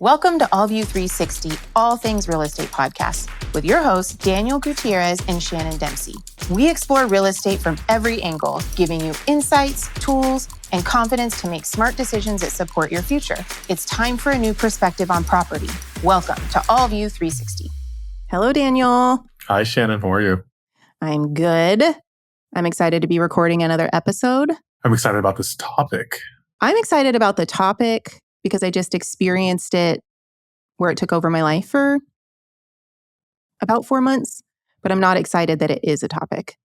Welcome to AllView 360, All Things Real Estate Podcast, with your hosts, Daniel Gutierrez and Shannon Dempsey. We explore real estate from every angle, giving you insights, tools, and confidence to make smart decisions that support your future. It's time for a new perspective on property. Welcome to AllView 360. Hello, Daniel. Hi, Shannon. How are you? I'm good. I'm excited to be recording another episode. I'm excited about this topic. I'm excited about the topic because I just experienced it where it took over my life for about 4 months, but I'm not excited that it is a topic.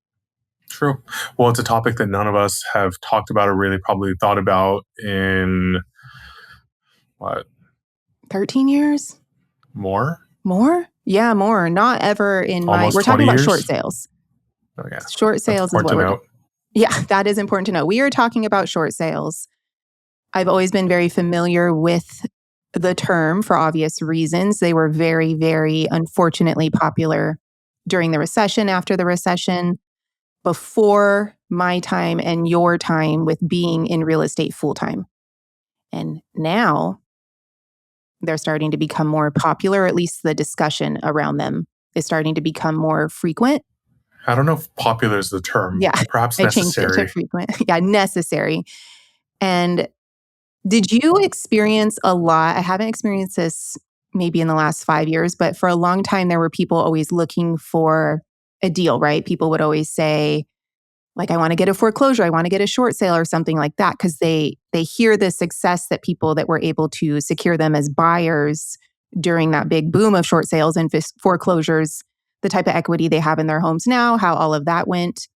True. Well, it's a topic that none of us have talked about or really probably thought about in, 13 years? More? More? Yeah, more. Not ever in Almost we're talking 20 about years? short sales. Oh, yeah. Short sales is what we're doing. Yeah, that is important to know. We are talking about short sales. I've always been very familiar with the term for obvious reasons. They were very, very unfortunately popular during the recession, after the recession, before my time and your time with being in real estate full time. And now they're starting to become more popular, or at least the discussion around them is starting to become more frequent. I don't know if popular is the term. Yeah, Perhaps I changed it to frequent. Yeah, necessary. And did you experience a lot? I haven't experienced this maybe in the last 5 years, but for a long time, there were people always looking for a deal, right? People would always say, like, I want to get a foreclosure, I want to get a short sale or something like that, because they hear the success that people that were able to secure them as buyers during that big boom of short sales and foreclosures, the type of equity they have in their homes now, how all of that went.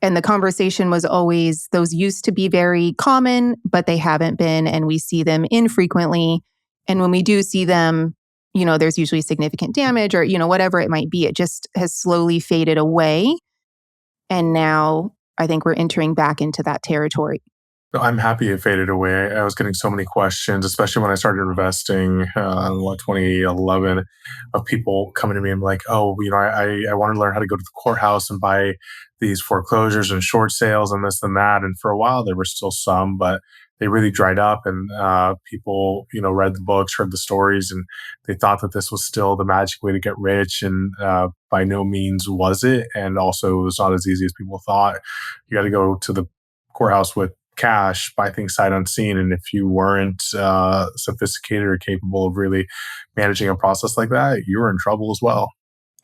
And the conversation was always, those used to be very common, but they haven't been, and we see them infrequently. And when we do see them, there's usually significant damage or, whatever it might be. It just has slowly faded away. And now I think we're entering back into that territory. I'm happy it faded away. I was getting so many questions, especially when I started investing in 2011, of people coming to me and like, oh, I want to learn how to go to the courthouse and buy these foreclosures and short sales and this and that. And for a while, there were still some, but they really dried up, and people, read the books, heard the stories, and they thought that this was still the magic way to get rich. And by no means was it. And also, it was not as easy as people thought. You got to go to the courthouse with cash, buy things sight unseen. And if you weren't sophisticated or capable of really managing a process like that, you were in trouble as well.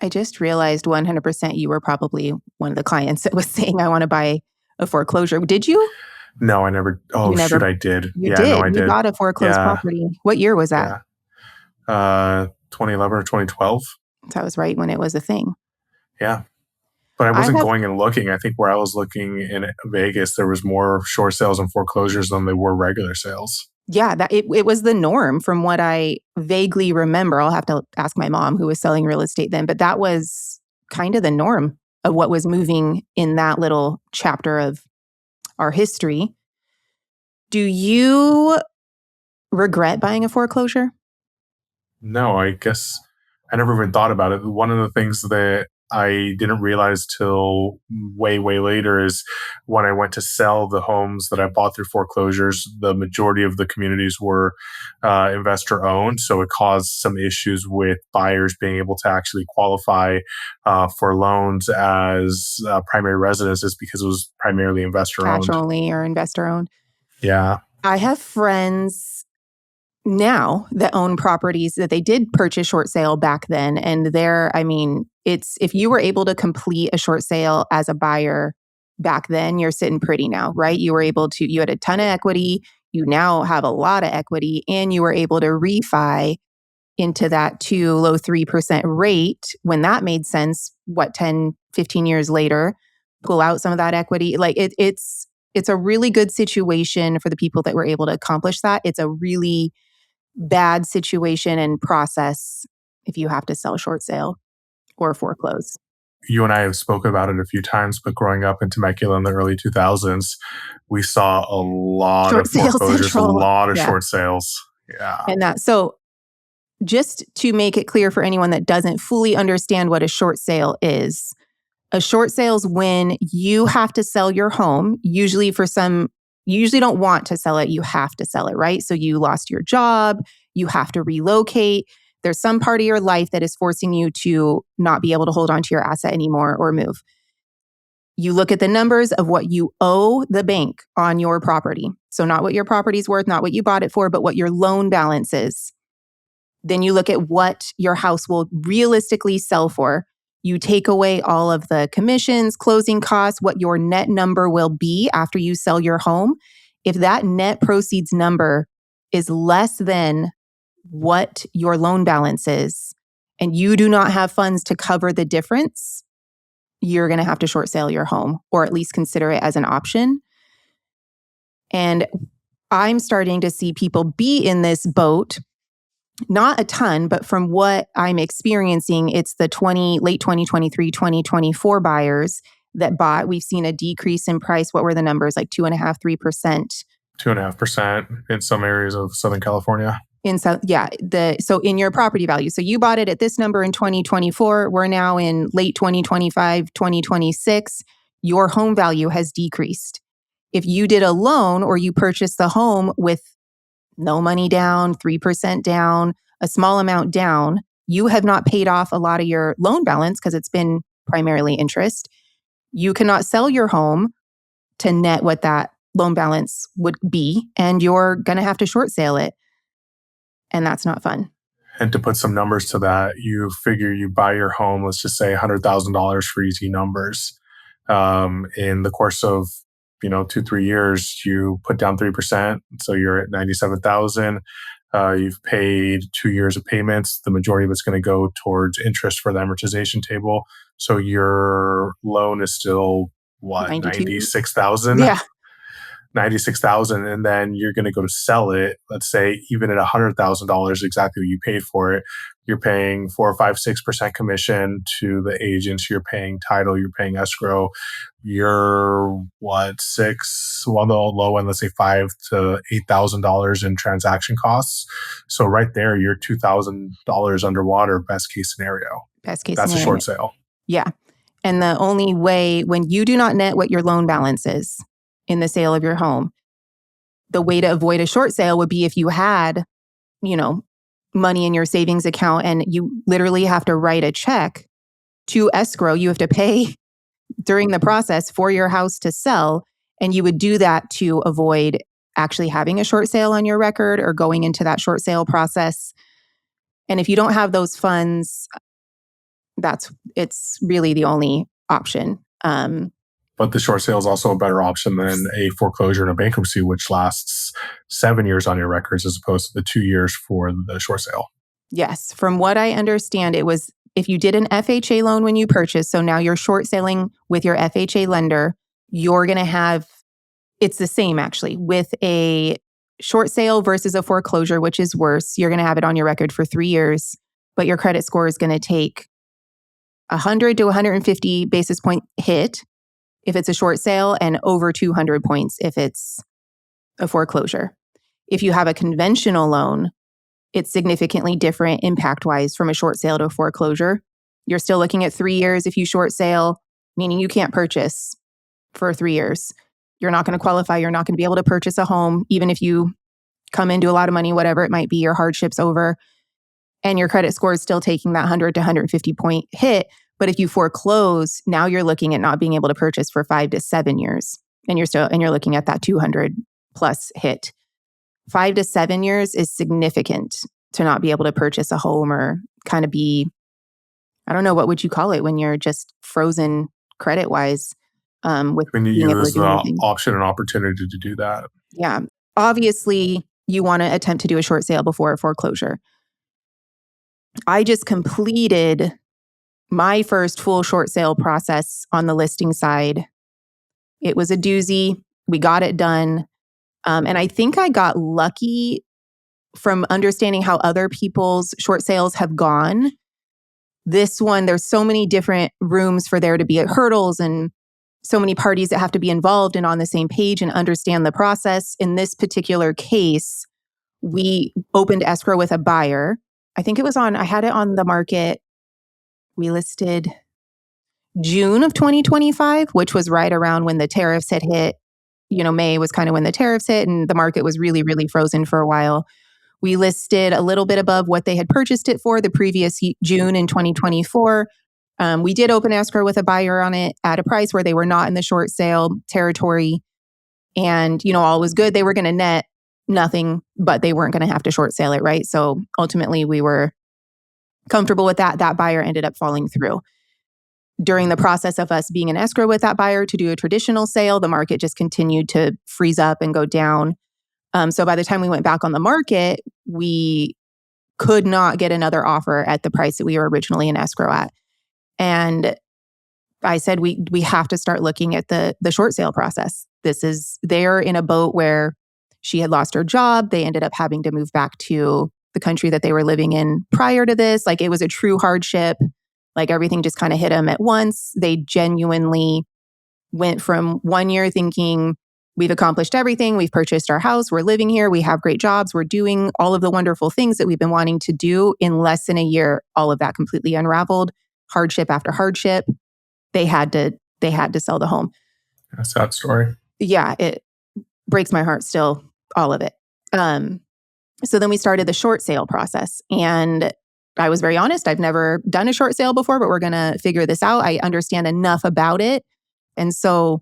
I just realized 100% you were probably one of the clients that was saying, I want to buy a foreclosure. Did you? No, I never. Oh, shoot, I did. You did. No, I did. You bought a foreclosed property. What year was that? 2011 or 2012. That was right when it was a thing. Yeah. But I wasn't going and looking. I think where I was looking in Vegas, there was more short sales and foreclosures than there were regular sales. Yeah, it was the norm from what I vaguely remember. I'll have to ask my mom, who was selling real estate then, but that was kind of the norm of what was moving in that little chapter of our history. Do you regret buying a foreclosure? No, I guess I never even thought about it. One of the things that I didn't realize till way, way later is when I went to sell the homes that I bought through foreclosures, the majority of the communities were investor owned. So it caused some issues with buyers being able to actually qualify for loans as primary residences because it was primarily investor owned. Cash only or investor owned. Yeah. I have friends now that own properties that they did purchase short sale back then. And it's if you were able to complete a short sale as a buyer back then, you're sitting pretty now, right? You had a ton of equity. You now have a lot of equity, and you were able to refi into that low 3% rate when that made sense, 10, 15 years later, pull out some of that equity. Like it's a really good situation for the people that were able to accomplish that. It's a really bad situation and process if you have to sell short sale or foreclose. You and I have spoken about it a few times, but growing up in Temecula in the early 2000s, we saw a lot of foreclosures, a lot of short sales. Yeah. And so just to make it clear for anyone that doesn't fully understand what a short sale is when you have to sell your home, you usually don't want to sell it, you have to sell it, right? So you lost your job, you have to relocate. There's some part of your life that is forcing you to not be able to hold on to your asset anymore or move. You look at the numbers of what you owe the bank on your property. So not what your property's worth, not what you bought it for, but what your loan balance is. Then you look at what your house will realistically sell for. You take away all of the commissions, closing costs, what your net number will be after you sell your home. If that net proceeds number is less than what your loan balance is, and you do not have funds to cover the difference, you're going to have to short sale your home, or at least consider it as an option. And I'm starting to see people be in this boat. Not a ton, but from what I'm experiencing, it's the late 2023, 2024 buyers that bought. We've seen a decrease in price. What were the numbers? Like 2.5%, 3%. 2.5% in some areas of Southern California. So in your property value. So you bought it at this number in 2024. We're now in late 2025, 2026. Your home value has decreased. If you did a loan or you purchased the home with no money down, 3% down, a small amount down, you have not paid off a lot of your loan balance because it's been primarily interest. You cannot sell your home to net what that loan balance would be, and you're going to have to short sale it. And that's not fun. And to put some numbers to that, you figure you buy your home, let's just say $100,000 for easy numbers. In the course of 2-3 years, you put down 3%, so you're at 97,000. You've paid 2 years of payments. The majority of it's going to go towards interest for the amortization table. So your loan is still 96,000. Yeah. 96,000, and then you're going to go to sell it. Let's say even at $100,000, exactly what you paid for it. You're paying 4, 5, 6% commission to the agents. You're paying title. You're paying escrow. You're six? Well, the low end, let's say $5,000 to $8,000 in transaction costs. So right there, you're $2,000 underwater. Best case scenario. That's a short sale. Yeah, and the only way when you do not net what your loan balance is in the sale of your home, the way to avoid a short sale would be if you had, money in your savings account and you literally have to write a check to escrow. You have to pay during the process for your house to sell. And you would do that to avoid actually having a short sale on your record or going into that short sale process. And if you don't have those funds, it's really the only option. But the short sale is also a better option than a foreclosure and a bankruptcy, which lasts 7 years on your records as opposed to the 2 years for the short sale. Yes. From what I understand, it was if you did an FHA loan when you purchased, so now you're short selling with your FHA lender, you're going to have, it's the same actually, with a short sale versus a foreclosure, which is worse. You're going to have it on your record for 3 years, but your credit score is going to take 100 to 150 basis point hit if it's a short sale, and over 200 points if it's a foreclosure. If you have a conventional loan, it's significantly different impact-wise from a short sale to a foreclosure. You're still looking at 3 years if you short sale, meaning you can't purchase for 3 years. You're not going to qualify. You're not going to be able to purchase a home, even if you come into a lot of money, whatever it might be, your hardship's over, and your credit score is still taking that 100 to 150 point hit. But if you foreclose, now you're looking at not being able to purchase for 5 to 7 years. And you're looking at that 200 plus hit. 5 to 7 years is significant to not be able to purchase a home or kind of be, I don't know, what would you call it when you're just frozen credit wise? When you use the option and opportunity to do that. Yeah. Obviously, you want to attempt to do a short sale before a foreclosure. I just completed my first full short sale process on the listing side. It was a doozy. We got it done. And I think I got lucky from understanding how other people's short sales have gone. This one, there's so many different rooms for there to be hurdles and so many parties that have to be involved and on the same page and understand the process. In this particular case, we opened escrow with a buyer. I think I had it on the market. We listed June of 2025, which was right around when the tariffs had hit. May was kind of when the tariffs hit and the market was really, really frozen for a while. We listed a little bit above what they had purchased it for the previous June in 2024. We did open escrow with a buyer on it at a price where they were not in the short sale territory. And, all was good. They were going to net nothing, but they weren't going to have to short sale it, right? So ultimately, we were comfortable with that. That buyer ended up falling through. During the process of us being in escrow with that buyer to do a traditional sale, the market just continued to freeze up and go down. So by the time we went back on the market, we could not get another offer at the price that we were originally in escrow at. And I said, we have to start looking at the short sale process. They're in a boat where she had lost her job. They ended up having to move back to the country that they were living in prior to this. Like, it was a true hardship. Like, everything just kind of hit them at once. They genuinely went from 1 year thinking, we've accomplished everything. We've purchased our house. We're living here. We have great jobs. We're doing all of the wonderful things that we've been wanting to do. In less than a year, all of that completely unraveled. Hardship after hardship. They had to sell the home. A sad story. Yeah, it breaks my heart still, all of it. So then we started the short sale process. And I was very honest. I've never done a short sale before, but we're going to figure this out. I understand enough about it. And so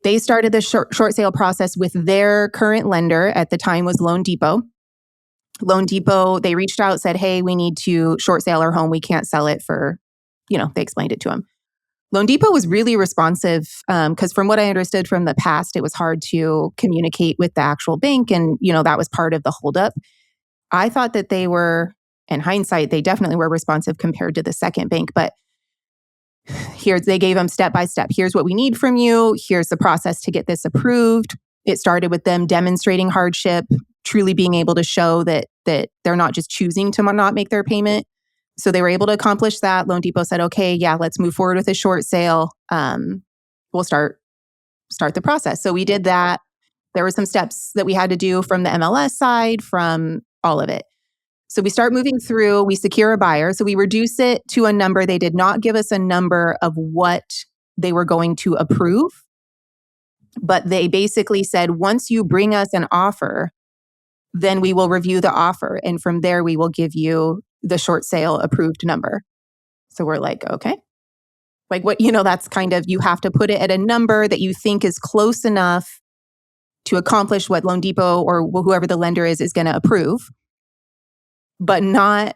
they started the short sale process with their current lender at the time was Loan Depot. Loan Depot, they reached out, said, hey, we need to short sale our home. We can't sell it for, they explained it to them. Loan Depot was really responsive because from what I understood from the past, it was hard to communicate with the actual bank. And, that was part of the holdup. I thought that they were, in hindsight, they definitely were responsive compared to the second bank. But they gave them step by step. Here's what we need from you. Here's the process to get this approved. It started with them demonstrating hardship, truly being able to show that they're not just choosing to not make their payment. So they were able to accomplish that. Loan Depot said, okay, yeah, let's move forward with a short sale. We'll start the process. So we did that. There were some steps that we had to do from the MLS side, from all of it. So we start moving through, we secure a buyer. So we reduce it to a number. They did not give us a number of what they were going to approve, but they basically said, once you bring us an offer, then we will review the offer. And from there, we will give you the short sale approved number. So we're like, okay. Like, what, that's kind of, you have to put it at a number that you think is close enough to accomplish what Loan Depot or whoever the lender is going to approve, but not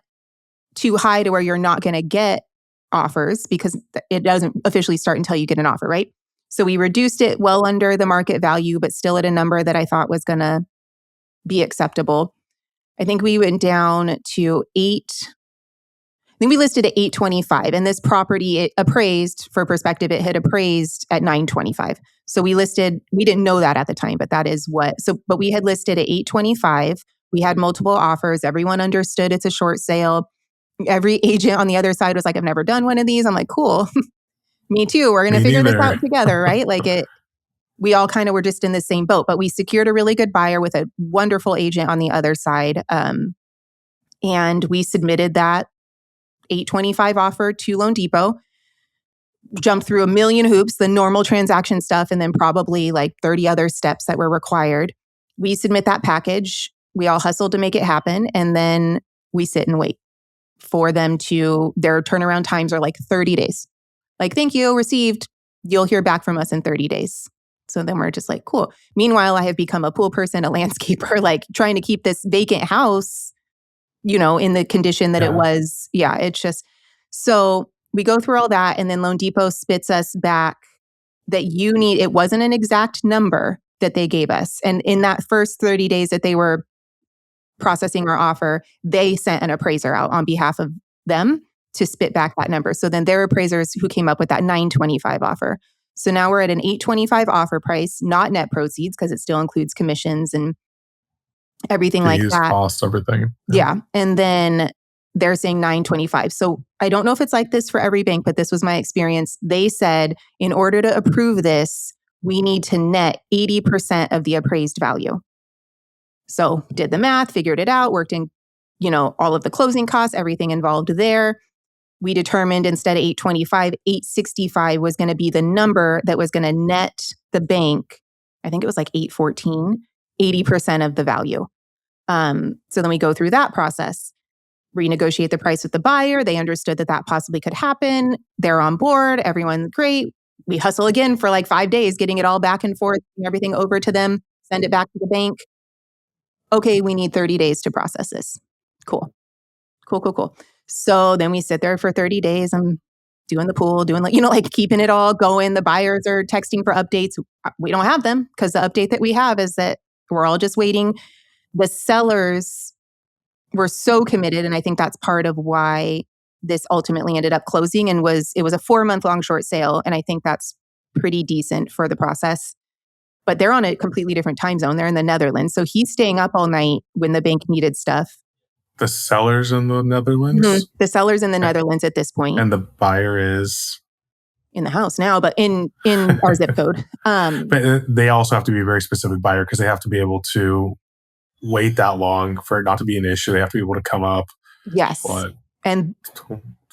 too high to where you're not going to get offers, because it doesn't officially start until you get an offer, right? So we reduced it well under the market value, but still at a number that I thought was going to be acceptable. I think we went down to I think we listed at 825, and this property, it appraised, for perspective, it had appraised at 925. So we didn't know that at the time, but that is but we had listed at 825. We had multiple offers. Everyone understood it's a short sale. Every agent on the other side was like, I've never done one of these. I'm like, cool. Me too. We're going to figure this out together, right? We all kind of were just in the same boat, but we secured a really good buyer with a wonderful agent on the other side. And we submitted that 825 offer to Loan Depot, jumped through a million hoops, the normal transaction stuff, and then probably like 30 other steps that were required. We submit that package. We all hustle to make it happen. And then we sit and wait for them their turnaround times are like 30 days. Like, thank you, received. You'll hear back from us in 30 days. So then we're just like, cool. Meanwhile, I have become a pool person, a landscaper, like trying to keep this vacant house, in the condition that it was. Yeah, it's just, so we go through all that, and then Loan Depot spits us back that it wasn't an exact number that they gave us. And in that first 30 days that they were processing our offer, they sent an appraiser out on behalf of them to spit back that number. So then their appraisers who came up with that 925 offer. So now we're at an 825 offer price, not net proceeds, because it still includes commissions and everything like that. Costs, everything. Yeah. And then they're saying 925. So I don't know if it's like this for every bank, but this was my experience. They said, in order to approve this, we need to net 80% of the appraised value. So did the math, figured it out, worked in, all of the closing costs, everything involved there. We determined instead of 825, 865 was going to be the number that was going to net the bank. I think it was like 814, 80% of the value. So then we go through that process, renegotiate the price with the buyer. They understood that that possibly could happen. They're on board. Everyone's great. We hustle again for like 5 days, getting it all back and forth, everything over to them, send it back to the bank. Okay, we need 30 days to process this. Cool. Cool. So then we sit there for 30 days. I'm doing the pool, doing like keeping it all going. The buyers are texting for updates. We don't have them because the update that we have is that we're all just waiting. The sellers were so committed, and I think that's part of why this ultimately ended up closing. And it was a 4-month-long short sale, and I think that's pretty decent for the process. But they're on a completely different time zone. They're in the Netherlands, so he's staying up all night when the bank needed stuff. The sellers in the Netherlands? Mm-hmm. The seller's in the Netherlands at this point. And the buyer is? In the house now, but in our zip code. But they also have to be a very specific buyer because they have to be able to wait that long for it not to be an issue. They have to be able to come up. Yes. And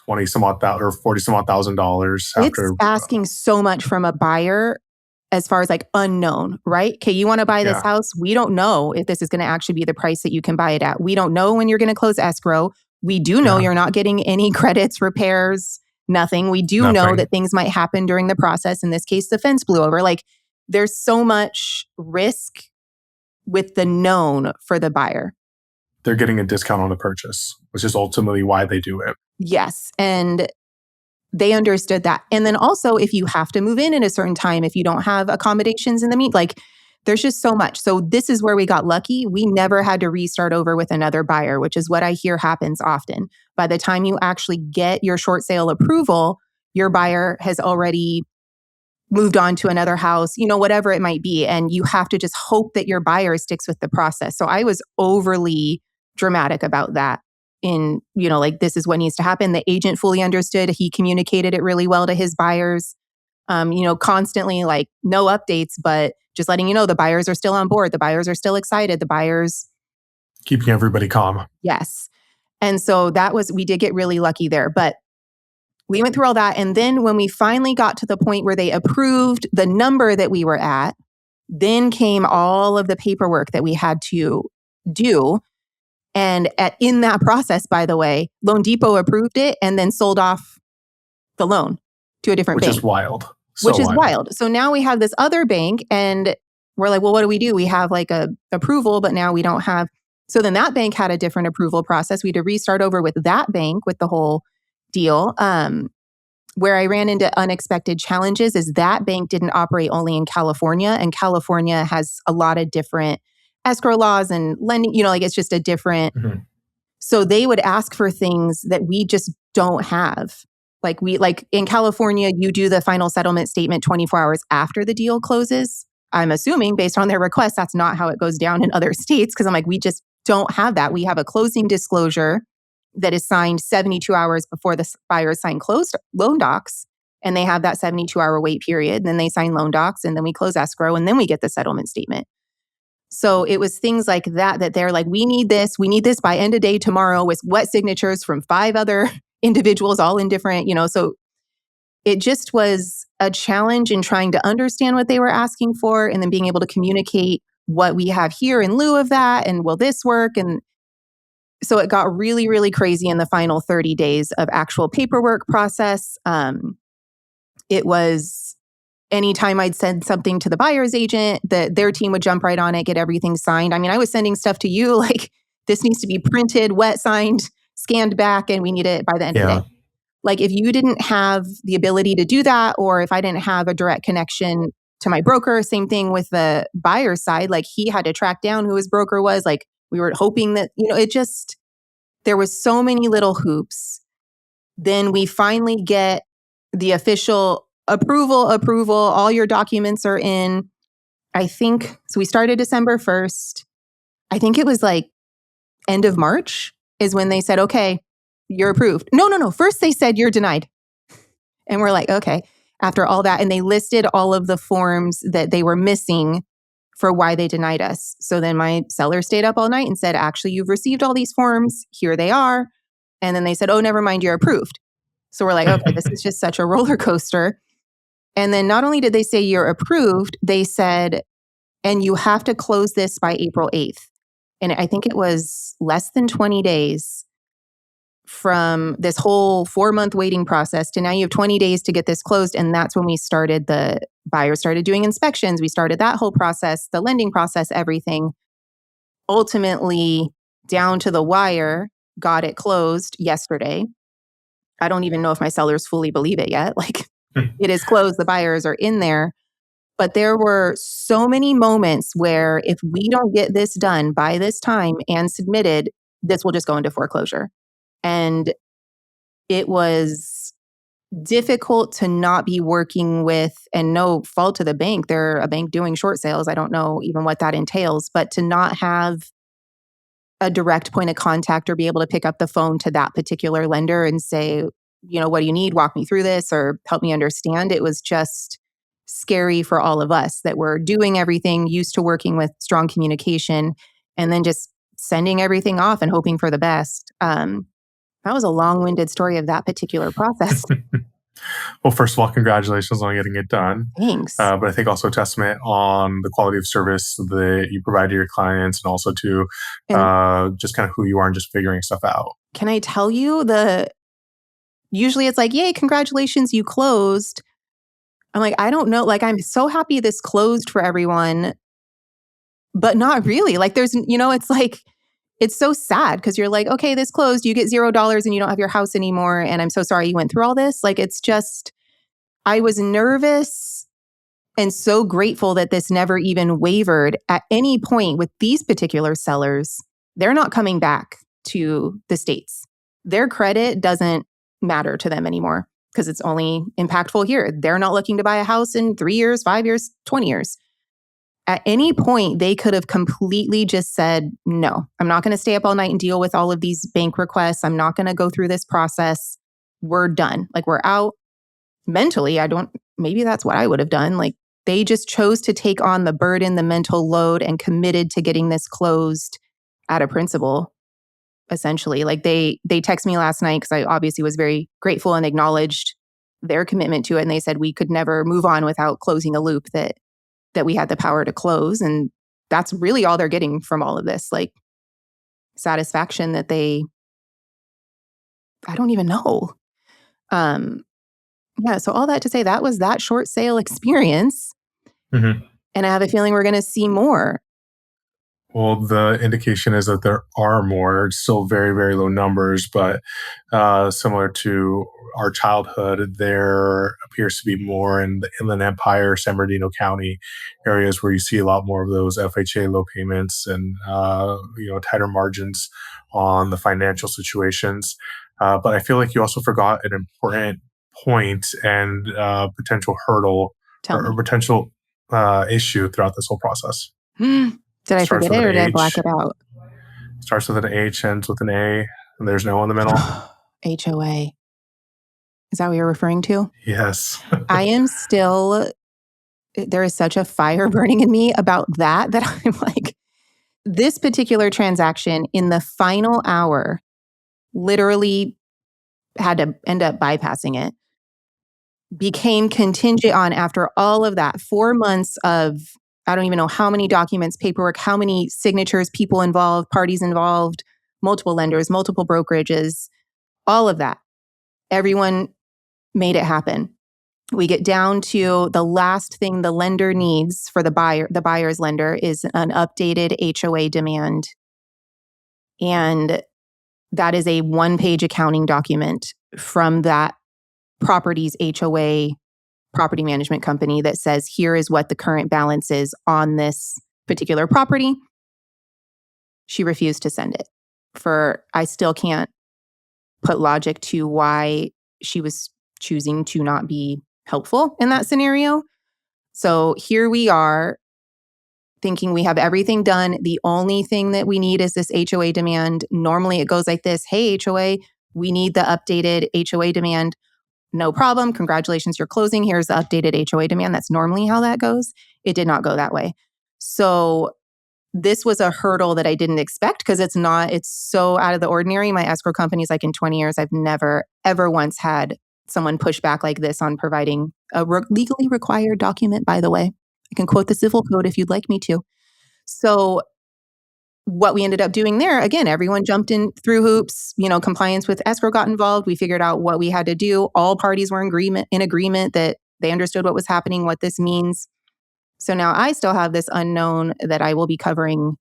20 some odd thousand or 40 some odd $1,000s after. It's asking so much from a buyer as far as like unknown, right? Okay, you want to buy this house. We don't know if this is going to actually be the price that you can buy it at. We don't know when you're going to close escrow. We do know you're not getting any credits, repairs, nothing. We do know that things might happen during the process. In this case, the fence blew over. Like there's so much risk with the known for the buyer. They're getting a discount on the purchase, which is ultimately why they do it. Yes. And they understood that. And then also, if you have to move in a certain time, if you don't have accommodations in the like there's just so much. So this is where we got lucky. We never had to restart over with another buyer, which is what I hear happens often. By the time you actually get your short sale approval, your buyer has already moved on to another house, whatever it might be. And you have to just hope that your buyer sticks with the process. So I was overly dramatic about that. Like this is what needs to happen. The agent fully understood. He communicated it really well to his buyers, constantly like no updates, but just letting you know the buyers are still on board. The buyers are still excited. The buyers. Keeping everybody calm. Yes. And so we did get really lucky there, but we went through all that. And then when we finally got to the point where they approved the number that we were at, then came all of the paperwork that we had to do. And in that process, by the way, Loan Depot approved it and then sold off the loan to a different bank. Which is wild. Which is wild. So now we have this other bank and we're like, well, what do? We have like a approval, but now we don't have. So then that bank had a different approval process. We had to restart over with that bank with the whole deal. Where I ran into unexpected challenges is that bank didn't operate only in California, and California has a lot of different escrow laws and lending, it's just a different. Mm-hmm. So they would ask for things that we just don't have. Like in California, you do the final settlement statement 24 hours after the deal closes. I'm assuming based on their request, that's not how it goes down in other states. Cause I'm like, we just don't have that. We have a closing disclosure that is signed 72 hours before the buyers sign closed loan docs. And they have that 72-hour wait period. And then they sign loan docs and then we close escrow and then we get the settlement statement. So it was things like that they're like, we need this by end of day tomorrow with wet signatures from 5 other individuals, all in different, so it just was a challenge in trying to understand what they were asking for and then being able to communicate what we have here in lieu of that. And will this work? And so it got really, really crazy in the final 30 days of actual paperwork process. It was anytime I'd send something to the buyer's agent, their team would jump right on it, get everything signed. I mean, I was sending stuff to you like, this needs to be printed, wet signed, scanned back, and we need it by the end of the day. Like if you didn't have the ability to do that, or if I didn't have a direct connection to my broker, same thing with the buyer's side, like he had to track down who his broker was. Like we were hoping that, there was so many little hoops. Then we finally get the official approval, all your documents are in. I think, so we started December 1st. I think it was like end of March is when they said, okay, you're approved. No. First they said you're denied. And we're like, okay, after all that. And they listed all of the forms that they were missing for why they denied us. So then my seller stayed up all night and said, actually, you've received all these forms. Here they are. And then they said, oh, never mind, you're approved. So we're like, okay, this is just such a roller coaster. And then not only did they say you're approved, they said, and you have to close this by April 8th. And I think it was less than 20 days from this whole 4-month waiting process to now you have 20 days to get this closed. And that's when the buyer started doing inspections. We started that whole process, the lending process, everything. Ultimately, down to the wire, got it closed yesterday. I don't even know if my sellers fully believe it yet. Like, it is closed, the buyers are in there. But there were so many moments where if we don't get this done by this time and submitted, this will just go into foreclosure. And it was difficult to not be working with, and no fault to the bank. They're a bank doing short sales. I don't know even what that entails, but to not have a direct point of contact or be able to pick up the phone to that particular lender and say, what do you need? Walk me through this or help me understand. It was just scary for all of us that were doing everything, used to working with strong communication, and then just sending everything off and hoping for the best. That was a long-winded story of that particular process. Well, first of all, congratulations on getting it done. Thanks. But I think also a testament on the quality of service that you provide to your clients, and also to And just kind of who you are and just figuring stuff out. can I tell you usually it's like, yay, congratulations, you closed. I'm like, I don't know. Like, I'm so happy this closed for everyone, but not really. Like, it's like, it's so sad because you're like, okay, this closed, you get $0 and you don't have your house anymore. And I'm so sorry you went through all this. Like, it's just, I was nervous and so grateful that this never even wavered at any point with these particular sellers. They're not coming back to the States. Their credit doesn't matter to them anymore because it's only impactful here. They're not looking to buy a house in 3 years, 5 years, 20 years. At any point, they could have completely just said, no, I'm not going to stay up all night and deal with all of these bank requests. I'm not going to go through this process. We're done. Like, we're out. Mentally, maybe that's what I would have done. Like, they just chose to take on the burden, the mental load, and committed to getting this closed at a principal, essentially. Like, they texted me last night because I obviously was very grateful and acknowledged their commitment to it. And they said we could never move on without closing a loop that we had the power to close. And that's really all they're getting from all of this, like, satisfaction that I don't even know. Yeah, so all that to say, that was that short sale experience. Mm-hmm. And I have a feeling we're going to see more. Well, the indication is that there are more. It's still very, very low numbers, but similar to our childhood, there appears to be more in the Inland Empire, San Bernardino County areas where you see a lot more of those FHA low payments and tighter margins on the financial situations. But I feel like you also forgot an important point and potential hurdle Tell or me. potential issue throughout this whole process. Did I Starts forget with it an or did I black H, it out? starts with an H, ends with an A, and there's no in the middle. HOA. Is that what you're referring to? Yes. I am still, there is such a fire burning in me about that I'm like, this particular transaction in the final hour literally had to end up bypassing it. Became contingent on, after all of that, 4 months of, I don't even know how many documents, paperwork, how many signatures, people involved, parties involved, multiple lenders, multiple brokerages, all of that. Everyone made it happen. We get down to the last thing the lender needs for the buyer's lender is an updated HOA demand. And that is a 1-page accounting document from that property's HOA property management company that says, here is what the current balance is on this particular property. She refused to send it. I still can't put logic to why she was choosing to not be helpful in that scenario. So here we are thinking we have everything done. The only thing that we need is this HOA demand. Normally it goes like this. Hey, HOA, we need the updated HOA demand. No problem. Congratulations, you're closing. Here's the updated HOA demand. That's normally how that goes. It did not go that way. So this was a hurdle that I didn't expect because it's so out of the ordinary. My escrow company is like, in 20 years, I've never, ever once had someone push back like this on providing a legally required document, by the way. I can quote the civil code if you'd like me to. So what we ended up doing there, again, everyone jumped in through hoops, compliance with escrow got involved. We figured out what we had to do. All parties were in agreement that they understood what was happening, what this means. So now I still have this unknown that I will be covering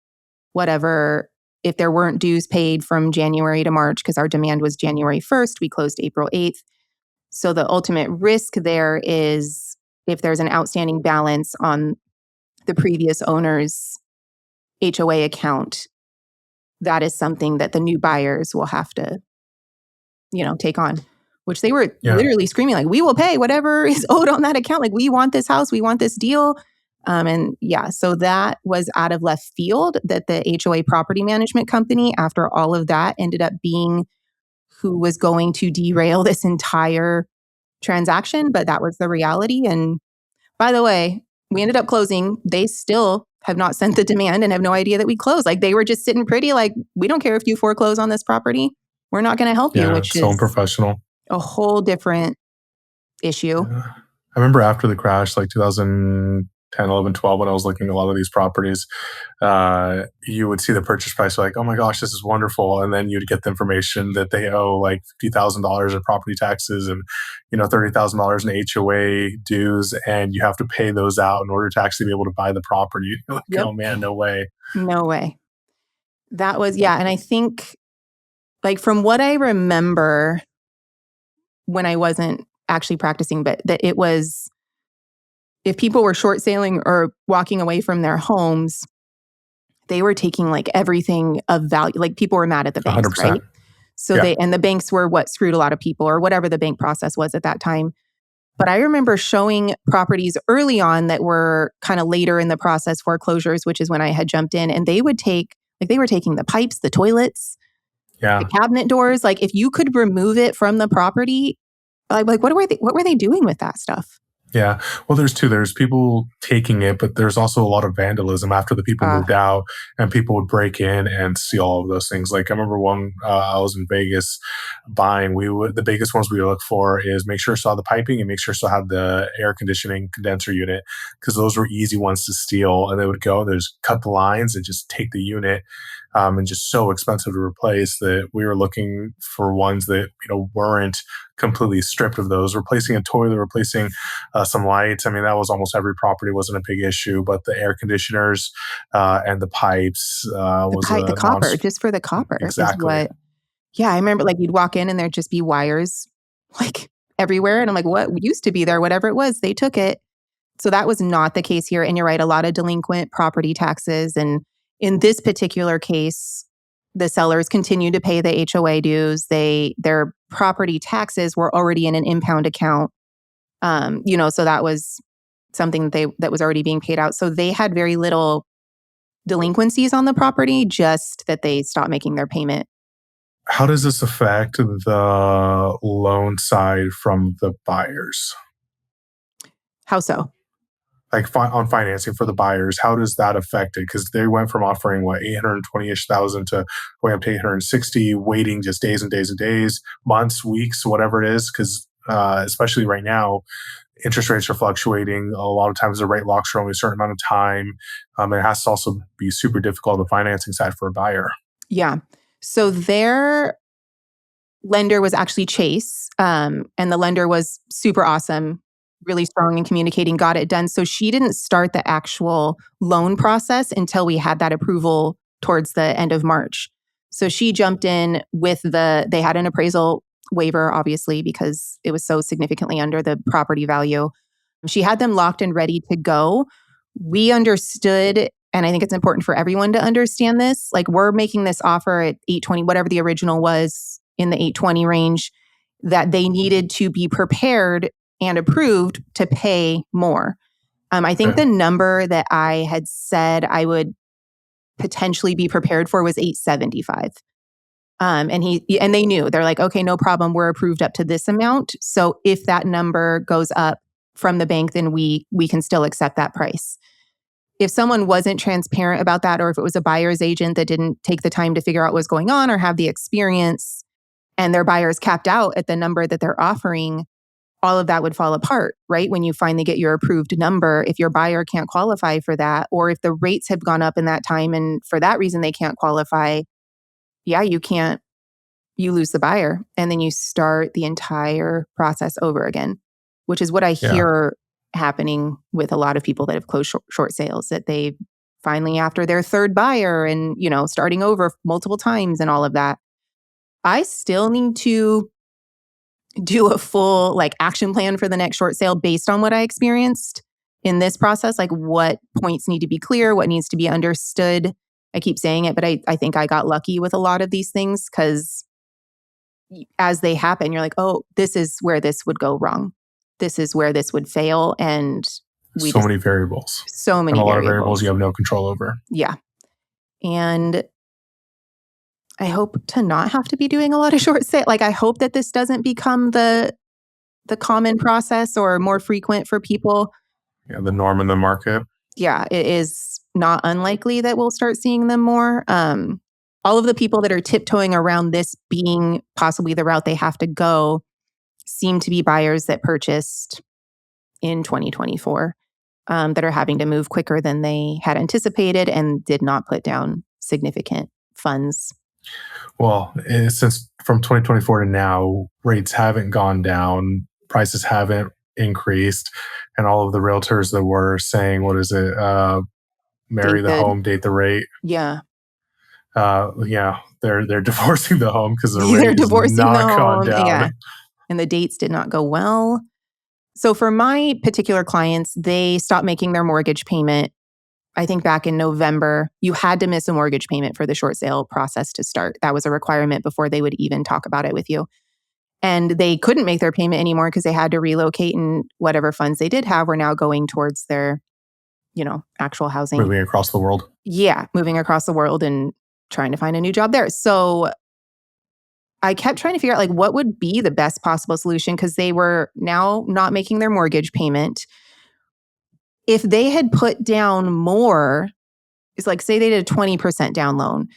whatever, if there weren't dues paid from January to March, because our demand was January 1st, we closed April 8th. So the ultimate risk there is if there's an outstanding balance on the previous owner's HOA account, that is something that the new buyers will have to, take on, which they were literally screaming like, we will pay whatever is owed on that account. Like, we want this house, we want this deal. So that was out of left field that the HOA property management company, after all of that, ended up being who was going to derail this entire transaction. But that was the reality. And by the way, we ended up closing. They still have not sent the demand and have no idea that we closed. Like, they were just sitting pretty like, we don't care if you foreclose on this property. We're not going to help you, which so is unprofessional. A whole different issue. I remember after the crash, like 2010, 11, 12, when I was looking at a lot of these properties, you would see the purchase price, like, oh my gosh, this is wonderful. And then you'd get the information that they owe like $50,000 in property taxes and, $30,000 in HOA dues. And you have to pay those out in order to actually be able to buy the property. You're like, oh man, no way. No way. That was, And I think, like, from what I remember when I wasn't actually practicing, but that it was, if people were short sailing or walking away from their homes, they were taking like everything of value. Like, people were mad at the banks, 100%. right? So the banks were what screwed a lot of people, or whatever the bank process was at that time. But I remember showing properties early on that were kind of later in the process, foreclosures, which is when I had jumped in, and they were taking the pipes, the toilets, the cabinet doors. Like, if you could remove it from the property, like what were they doing with that stuff? Yeah. Well, there's people taking it, but there's also a lot of vandalism after the people moved out, and people would break in and see all of those things. Like, I remember one, I was in Vegas buying, the biggest ones we would look for is make sure it saw the piping and make sure it still had the air conditioning condenser unit, because those were easy ones to steal. And they would cut the lines and just take the unit. And just so expensive to replace that we were looking for ones that, weren't completely stripped of those. Replacing a toilet, replacing some lights. I mean, that was almost every property, wasn't a big issue, but the air conditioners and the pipes the copper, just for the copper. Exactly. I remember, like, you'd walk in and there'd just be wires like everywhere. And I'm like, what used to be there, whatever it was, they took it. So that was not the case here. And you're right, a lot of delinquent property taxes. And in this particular case, the sellers continued to pay the HOA dues. Their property taxes were already in an impound account. So that was something that was already being paid out. So they had very little delinquencies on the property, just that they stopped making their payment. How does this affect the loan side from the buyers? How so? Like, on financing for the buyers, how does that affect it? Because they went from offering 820-ish thousand to going up to 860, waiting just days and days and days, months, weeks, whatever it is. Because especially right now, interest rates are fluctuating. A lot of times the rate locks are only a certain amount of time. It has to also be super difficult on the financing side for a buyer. Yeah. So their lender was actually Chase, and the lender was super awesome, really strong in communicating, got it done. So she didn't start the actual loan process until we had that approval towards the end of March. So she jumped in with they had an appraisal waiver, obviously, because it was so significantly under the property value. She had them locked and ready to go. We understood, and I think it's important for everyone to understand this, like, we're making this offer at 820, whatever the original was, in the 820 range, that they needed to be prepared and approved to pay more. I think the number that I had said I would potentially be prepared for was 875. And they knew, they're like, okay, no problem. We're approved up to this amount. So if that number goes up from the bank, then we can still accept that price. If someone wasn't transparent about that, or if it was a buyer's agent that didn't take the time to figure out what was going on or have the experience, and their buyers capped out at the number that they're offering, all of that would fall apart, right? When you finally get your approved number, if your buyer can't qualify for that, or if the rates have gone up in that time and for that reason they can't qualify, yeah, you lose the buyer. And then you start the entire process over again, which is what I Yeah. hear happening with a lot of people that have closed short sales, that they finally, after their third buyer and, starting over multiple times and all of that, I still need to do a full action plan for the next short sale based on what I experienced in this process. Like what points need to be clear, what needs to be understood. I keep saying it, but I think I got lucky with a lot of these things because as they happen, you're like, oh, this is where this would go wrong. This is where this would fail. And So many variables. so And many a lot of variables. variables you have no control over. Yeah. And I hope to not have to be doing a lot of short sale. I hope that this doesn't become the common process or more frequent for people. Yeah, the norm in the market. Yeah, it is not unlikely that we'll start seeing them more. All of the people that are tiptoeing around this being possibly the route they have to go seem to be buyers that purchased in 2024 that are having to move quicker than they had anticipated and did not put down significant funds. Well, since from 2024 to now, rates haven't gone down, prices haven't increased, and all of the realtors that were saying, what is it, marry the home, date the rate. Yeah. Yeah, they're divorcing the home because the They're rate has divorcing the not gone home. down. Yeah. And the dates did not go well. So for my particular clients, they stopped making their mortgage payment. I think back in November, you had to miss a mortgage payment for the short sale process to start. That was a requirement before they would even talk about it with you. And they couldn't make their payment anymore because they had to relocate, and whatever funds they did have were now going towards their, actual housing. Moving across the world. Yeah, moving across the world and trying to find a new job there. So I kept trying to figure out what would be the best possible solution because they were now not making their mortgage payment. If they had put down more, it's say they did a 20% down loan,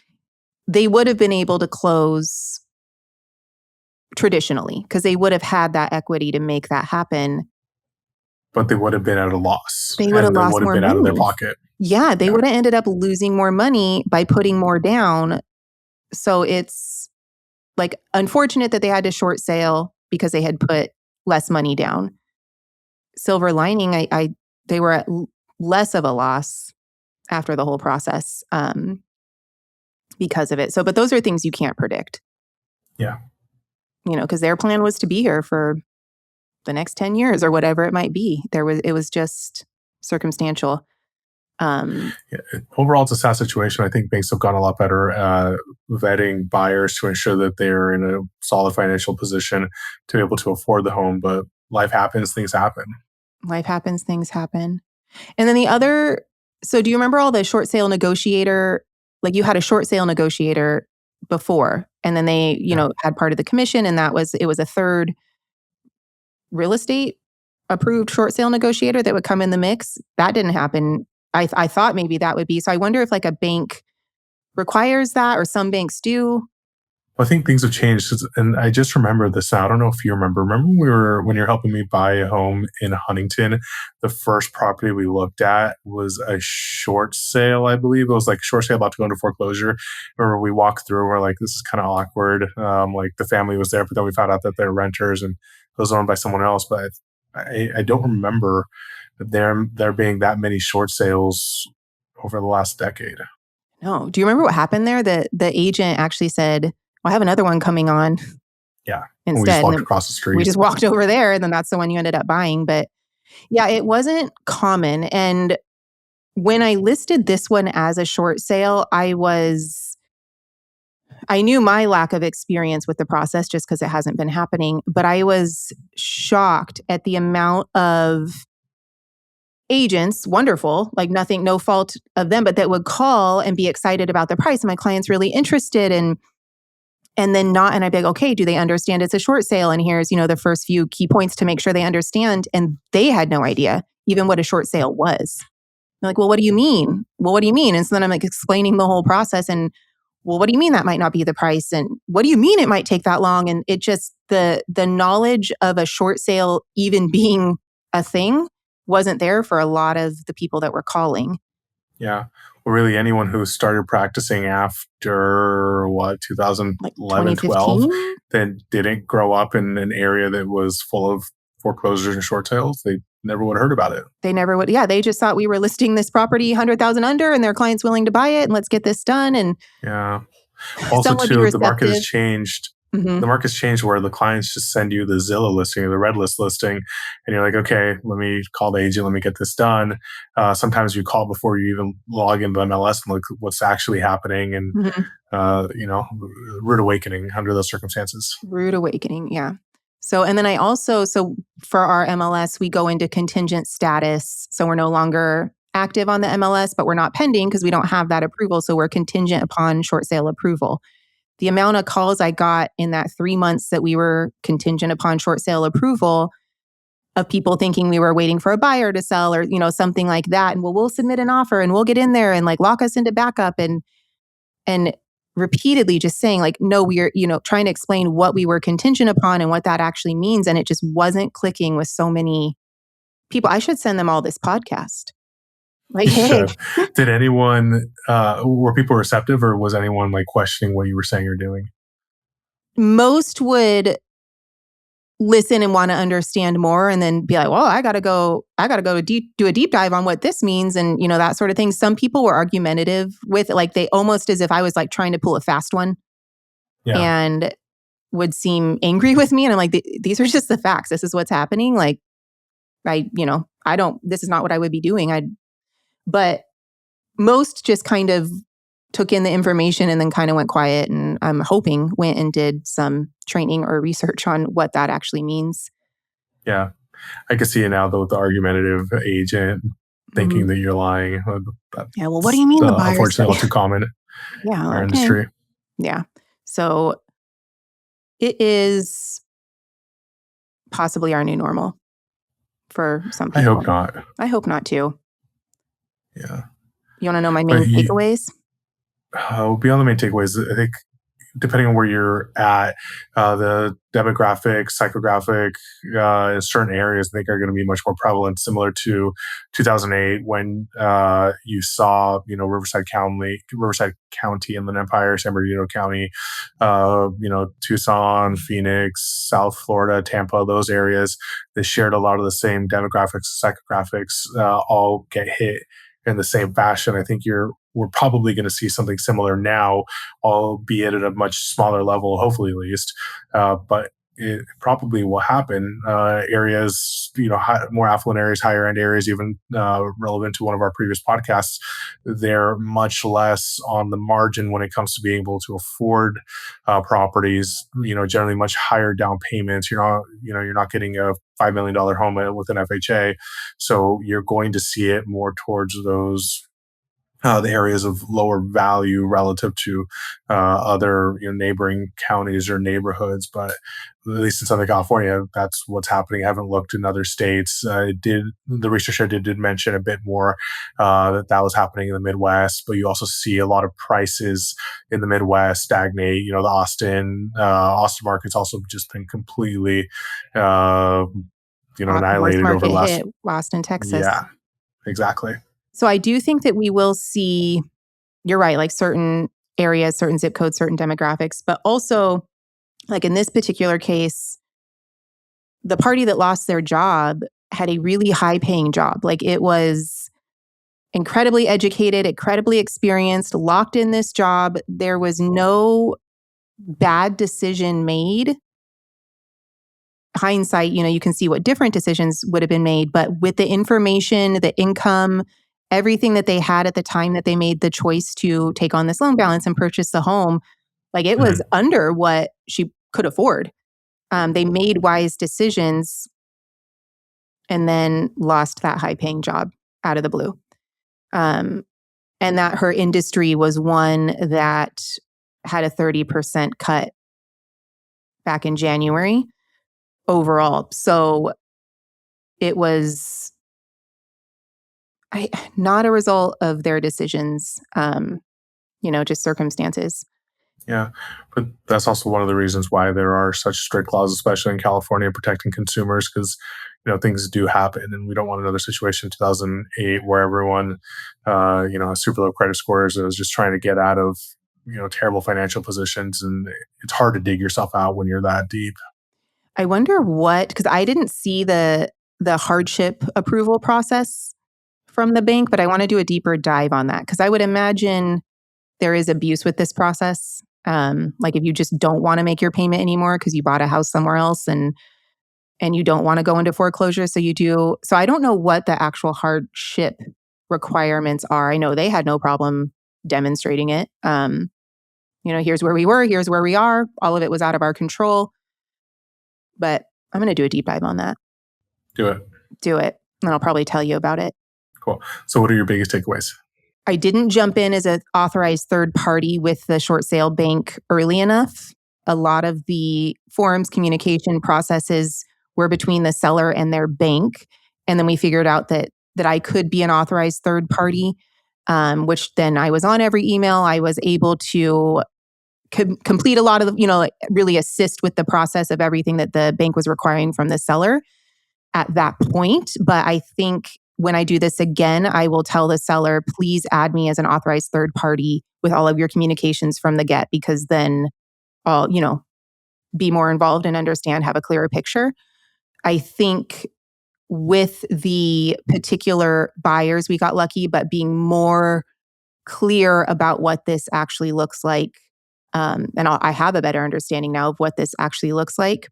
they would have been able to close traditionally because they would have had that equity to make that happen. But they would have been at a loss. They would have lost more money. Out of their pocket. Yeah, they would have ended up losing more money by putting more down. So it's unfortunate that they had to short sale because they had put less money down. Silver lining, they were at less of a loss after the whole process because of it. So, but those are things you can't predict. Yeah. Because their plan was to be here for the next 10 years or whatever it might be. It was just circumstantial. Yeah, overall, it's a sad situation. I think banks have gotten a lot better at vetting buyers to ensure that they're in a solid financial position to be able to afford the home. But life happens, things happen. Life happens, things happen. And then the other, so do you remember all the short sale negotiator, you had a short sale negotiator before, and then they, had part of the commission, and it was a third real estate approved short sale negotiator that would come in the mix. That didn't happen. I thought maybe that would be. So I wonder if a bank requires that, or some banks do. I think things have changed, and I just remember this. I don't know if you remember. Remember when you're helping me buy a home in Huntington, the first property we looked at was a short sale. I believe it was short sale about to go into foreclosure. Remember we walked through, we're like, this is kind of awkward. The family was there, but then we found out that they're renters and it was owned by someone else. But I don't remember there being that many short sales over the last decade. No. Do you remember what happened there? The agent actually said, I have another one coming on. Yeah. Instead, we just walked across the street. We just walked over there, and then that's the one you ended up buying. But yeah, it wasn't common. And when I listed this one as a short sale, I knew my lack of experience with the process just because it hasn't been happening. But I was shocked at the amount of agents, wonderful, nothing, no fault of them, but that would call and be excited about the price. And my client's really interested and then not, and I'd be like, okay, do they understand it's a short sale? And here's, the first few key points to make sure they understand. And they had no idea even what a short sale was. They're like, well, what do you mean? Well, what do you mean? And so then I'm explaining the whole process. And well, what do you mean that might not be the price? And what do you mean it might take that long? And it just, the knowledge of a short sale even being a thing wasn't there for a lot of the people that were calling. Yeah. Well, really, anyone who started practicing after what, Like 2011, 12, 2015? that didn't grow up in an area that was full of foreclosures and short sales, they never would have heard about it. They never would. Yeah, they just thought we were listing this property 100,000 under and their client's willing to buy it and let's get this done. And Yeah. Also, some would be too, the market has receptive. changed. Hmm. The market's changed where the clients just send you the Zillow listing or the Red List listing, and you're like, okay, let me call the agent, let me get this done. Sometimes you call before you even log into MLS and look what's actually happening, and Hmm. rude awakening under those circumstances. Rude awakening. Yeah. So, and then so for our MLS, we go into contingent status. So we're no longer active on the MLS, but we're not pending because we don't have that approval. So we're contingent upon short sale approval. The amount of calls I got in that 3 months that we were contingent upon short sale approval of people thinking we were waiting for a buyer to sell or, something like that. And well, we'll submit an offer and we'll get in there and like lock us into backup and repeatedly just saying like, no, we're, trying to explain what we were contingent upon and what that actually means. And it just wasn't clicking with so many people. I should send them all this podcast. Like, You hey, should. Did anyone, were people receptive, or was anyone like questioning what you were saying or doing? most would listen and want to understand more and then be like, well, I gotta go do a deep dive on what this means and that sort of thing. Some people were argumentative with it, like they almost as if I was like trying to pull a fast one Yeah. and would seem angry with me. And I'm like, these are just the facts. This is what's happening. Like I don't, this is not what I would be doing. But most just kind of took in the information and then kind of went quiet. And I'm hoping went and did some training or research on what that actually means. Yeah. I can see it now, though, with the argumentative agent thinking Mhm. that you're lying. Yeah. Well, what do That's you mean the buyers? unfortunately all too common in Yeah. our Okay. industry. Yeah. So it is possibly our new normal for some I hope people. not. I hope not too. Yeah. You want to know my But main takeaways? beyond the main takeaways, I think depending on where you're at, the demographic, psychographic in certain areas, I think are going to be much more prevalent, similar to 2008 when you saw, Riverside County, Inland Empire, San Bernardino County, Tucson, Phoenix, South Florida, Tampa, those areas that shared a lot of the same demographics, psychographics, all get hit in the same fashion. I think we're probably going to see something similar now, albeit at a much smaller level, hopefully at least. But it probably will happen. Areas, more affluent areas, higher end areas, even relevant to one of our previous podcasts, they're much less on the margin when it comes to being able to afford properties. Generally much higher down payments. You're not getting a $5 million home with an FHA, so you're going to see it more towards those the areas of lower value relative to other neighboring counties or neighborhoods. But at least in Southern California, that's what's happening. I haven't looked in other states. The research I did mention a bit more that was happening in the Midwest, but you also see a lot of prices in the Midwest stagnate. The Austin market's also just been completely The worst annihilated over market the last. hit, Austin, Texas. Yeah, exactly. So I do think that we will see, you're right, like certain areas, certain zip codes, certain demographics, but also like in this particular case, the party that lost their job had a really high paying job. Like it was incredibly educated, incredibly experienced, locked in this job. There was no bad decision made. Hindsight, you can see what different decisions would have been made, but with the information, the income, everything that they had at the time that they made the choice to take on this loan balance and purchase the home, like it was Mhm. under what she could afford. They made wise decisions and then lost that high paying job out of the blue. Um, and that her industry was one that had a 30% cut back in January overall. So it was not a result of their decisions, just circumstances. Yeah, but that's also one of the reasons why there are such strict laws, especially in California, protecting consumers because things do happen, and we don't want another situation in 2008 where everyone has super low credit scores and is just trying to get out of terrible financial positions, and it's hard to dig yourself out when you're that deep. I wonder because I didn't see the hardship approval process from the bank, but I want to do a deeper dive on that because I would imagine there is abuse with this process. Like if you just don't want to make your payment anymore because you bought a house somewhere else and you don't want to go into foreclosure, so you do. So I don't know what the actual hardship requirements are. I know they had no problem demonstrating it. Here's where we were, here's where we are. All of it was out of our control, but I'm going to do a deep dive on that. Do it. Do it, and I'll probably tell you about it. Cool. So, what are your biggest takeaways? I didn't jump in as an authorized third party with the short sale bank early enough. A lot of the forms communication processes were between the seller and their bank. And then we figured out that I could be an authorized third party, which then I was on every email. I was able to complete a lot of, really assist with the process of everything that the bank was requiring from the seller at that point. But I think when I do this again, I will tell the seller, please add me as an authorized third party with all of your communications from the get, because then I'll, be more involved and understand, have a clearer picture. I think with the particular buyers, we got lucky, but being more clear about what this actually looks like. And I have a better understanding now of what this actually looks like.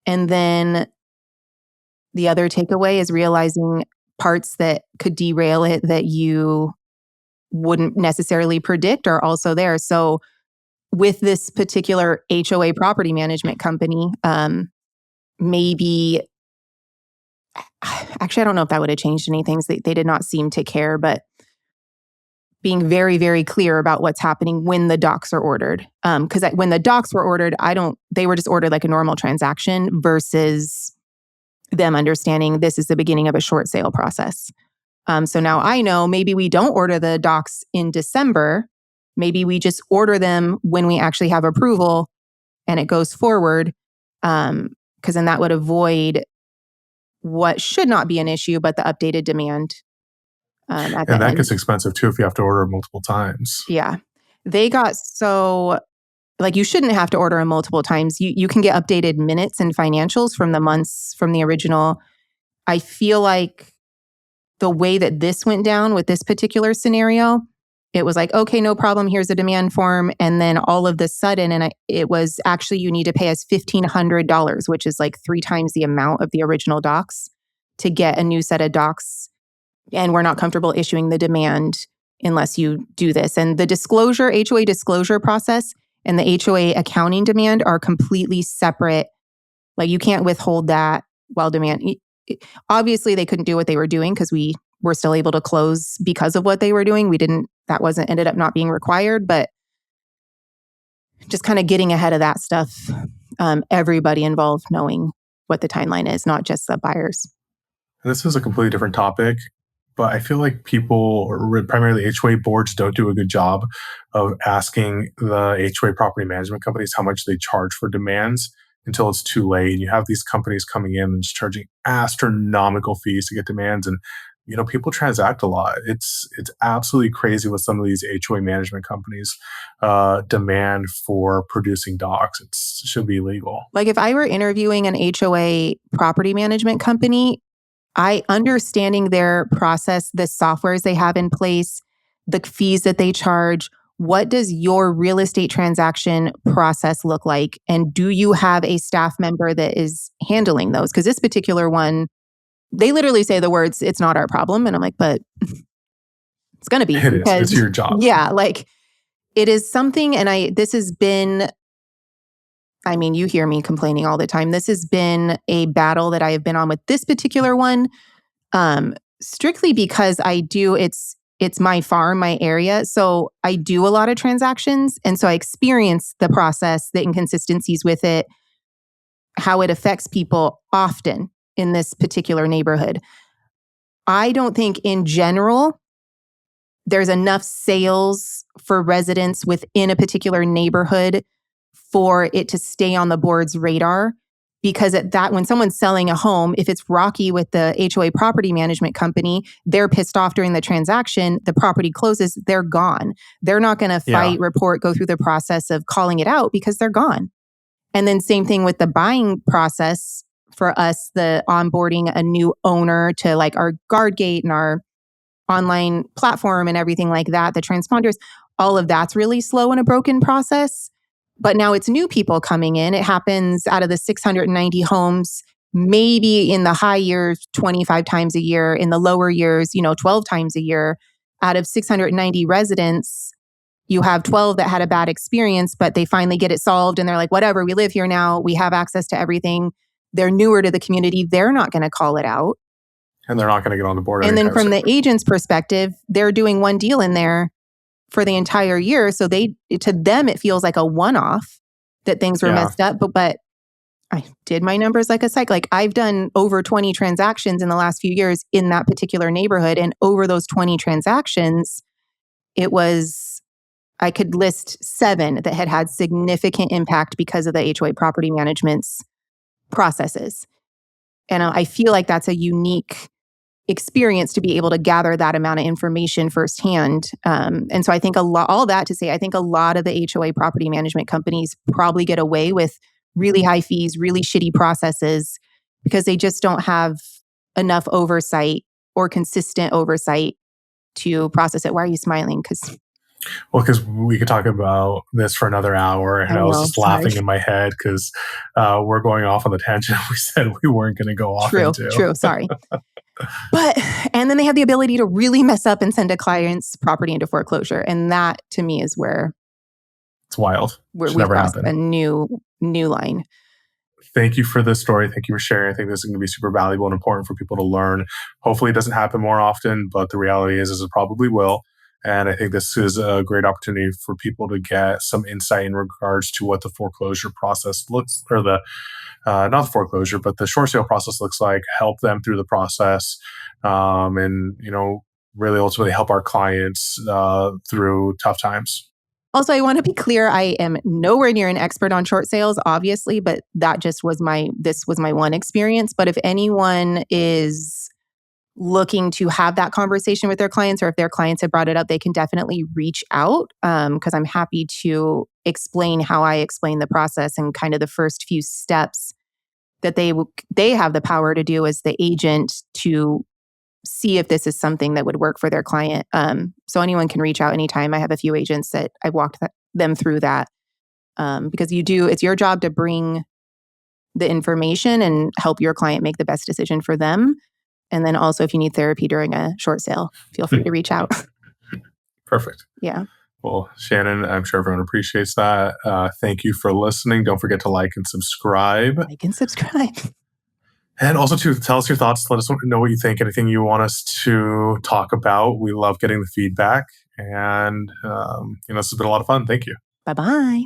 And then the other takeaway is realizing parts that could derail it that you wouldn't necessarily predict are also there. So with this particular HOA property management company, maybe, actually, I don't know if that would have changed anything. They did not seem to care, but being very, very clear about what's happening when the docs are ordered. Because when the docs were ordered, they were just ordered like a normal transaction versus them understanding this is the beginning of a short sale process. So now I know maybe we don't order the docs in December. Maybe we just order them when we actually have approval and it goes forward. Because then that would avoid what should not be an issue, but the updated demand at the And that end. gets expensive too if you have to order multiple times. Yeah. They got so, like, you shouldn't have to order them multiple times. You can get updated minutes and financials from the months from the original. I feel like the way that this went down with this particular scenario, it was like, okay, no problem. Here's a demand form. And then all of the sudden, it was actually, you need to pay us $1,500, which is like 3 times the amount of the original docs to get a new set of docs. And we're not comfortable issuing the demand unless you do this. And the HOA disclosure process and the HOA accounting demand are completely separate. Like, you can't withhold that while demand. Obviously, they couldn't do what they were doing because we were still able to close because of what they were doing. Ended up not being required, but just kind of getting ahead of that stuff. Everybody involved knowing what the timeline is, not just the buyers. This is a completely different topic, but I feel like people, or primarily HOA boards, don't do a good job of asking the HOA property management companies how much they charge for demands until it's too late. And you have these companies coming in and just charging astronomical fees to get demands. And people transact a lot. It's absolutely crazy what some of these HOA management companies demand for producing docs. It should be illegal. Like, if I were interviewing an HOA property management company, understanding their process, the softwares they have in place, the fees that they charge, what does your real estate transaction process look like? And do you have a staff member that is handling those? Because this particular one, they literally say the words, "It's not our problem." And I'm like, but it's going to be. It is. It's your job. Yeah, like, it is something. And this has been, you hear me complaining all the time. This has been a battle that I have been on with this particular one, strictly because it's my farm, my area. So I do a lot of transactions. And so I experience the process, the inconsistencies with it, how it affects people often in this particular neighborhood. I don't think in general there's enough sales for residents within a particular neighborhood for it to stay on the board's radar. Because when someone's selling a home, if it's rocky with the HOA property management company, they're pissed off during the transaction, the property closes, they're gone. They're not going to fight, report, go through the process of calling it out because they're gone. And then same thing with the buying process for us, the onboarding a new owner to like our guard gate and our online platform and everything like that, the transponders, all of that's really slow and a broken process. But now it's new people coming in. It happens out of the 690 homes, maybe in the high years, 25 times a year, in the lower years, 12 times a year. Out of 690 residents, you have 12 that had a bad experience, but they finally get it solved and they're like, whatever, we live here now. We have access to everything. They're newer to the community. They're not going to call it out. And they're not going to get on the board. And then from the agent's perspective, they're doing one deal in there for the entire year. So to them, it feels like a one-off that things were messed up. But I did my numbers like a psych. Like I've done over 20 transactions in the last few years in that particular neighborhood. And over those 20 transactions, I could list 7 that had significant impact because of the HOA property management's processes. And I feel like that's a unique experience to be able to gather that amount of information firsthand. And so I think all that to say, I think a lot of the HOA property management companies probably get away with really high fees, really shitty processes because they just don't have enough oversight or consistent oversight to process it. Why are you smiling? Because we could talk about this for another hour, and I was just laughing in my head because we're going off on the tangent we said we weren't going to go off into. True. Sorry. And then they have the ability to really mess up and send a client's property into foreclosure. And that to me is where it's wild. Where we crossed a new line. Thank you for this story. Thank you for sharing. I think this is going to be super valuable and important for people to learn. Hopefully it doesn't happen more often, but the reality is it probably will. And I think this is a great opportunity for people to get some insight in regards to what the foreclosure process looks, or not the foreclosure, but the short sale process looks like, help them through the process, and, really ultimately help our clients through tough times. Also, I want to be clear, I am nowhere near an expert on short sales, obviously, but this was my one experience. But if anyone is looking to have that conversation with their clients, or if their clients have brought it up, they can definitely reach out because I'm happy to explain how I explain the process and kind of the first few steps that they have the power to do as the agent to see if this is something that would work for their client. So anyone can reach out anytime. I have a few agents that I've walked them through that because it's your job to bring the information and help your client make the best decision for them. And then also, if you need therapy during a short sale, feel free to reach out. Perfect. Yeah. Well, Shannon, I'm sure everyone appreciates that. Thank you for listening. Don't forget to like and subscribe. And also, to tell us your thoughts. Let us know what you think. Anything you want us to talk about. We love getting the feedback. And, this has been a lot of fun. Thank you. Bye-bye.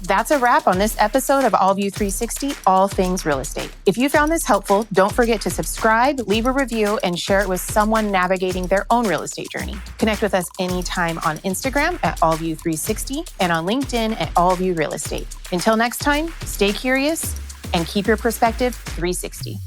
That's a wrap on this episode of All View 360, All Things Real Estate. If you found this helpful, don't forget to subscribe, leave a review, and share it with someone navigating their own real estate journey. Connect with us anytime on Instagram at All View 360 and on LinkedIn at All View Real Estate. Until next time, stay curious and keep your perspective 360.